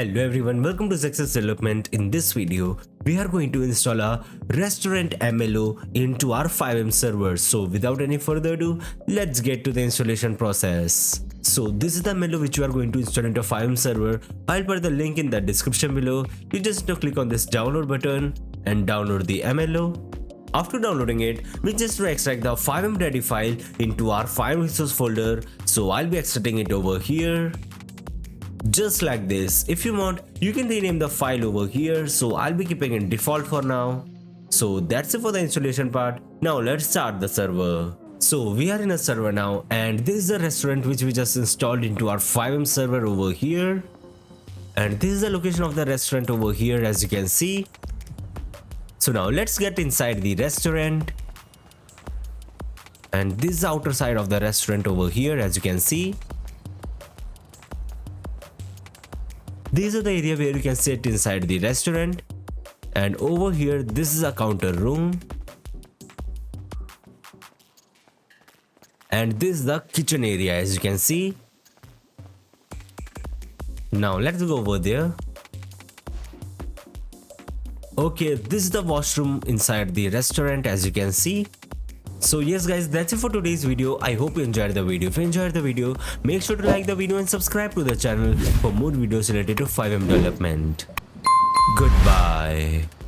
Hello everyone, welcome to Zexus development. In this video, we are going to install a restaurant MLO into our FiveM server. So without any further ado, let's get to the installation process. So this is the MLO which we are going to install into FiveM server. I'll put the link in the description below. You just need to click on this download button and download the MLO. After downloading it, we just need to extract the FiveM ready file into our FiveM resource folder. So I'll be extracting it over here. Just like this. If you want, you can rename the file over here, so I'll be keeping it default for now. So that's it for the installation part. Now let's start the server. So we are in a server now, and this is the restaurant which we just installed into our FiveM server over here. And this is the location of the restaurant over here, as you can see. So now let's get inside the restaurant. And this is the outer side of the restaurant over here, as you can see. These are the area where you can sit inside the restaurant, and over here this is a counter room, and this is the kitchen area, as you can see. Now let's go over there. Okay, this is the washroom inside the restaurant, as you can see. So yes guys, that's it for today's video. I hope you enjoyed the video. If you enjoyed the video, make sure to like the video and subscribe to the channel for more videos related to FiveM development. Goodbye.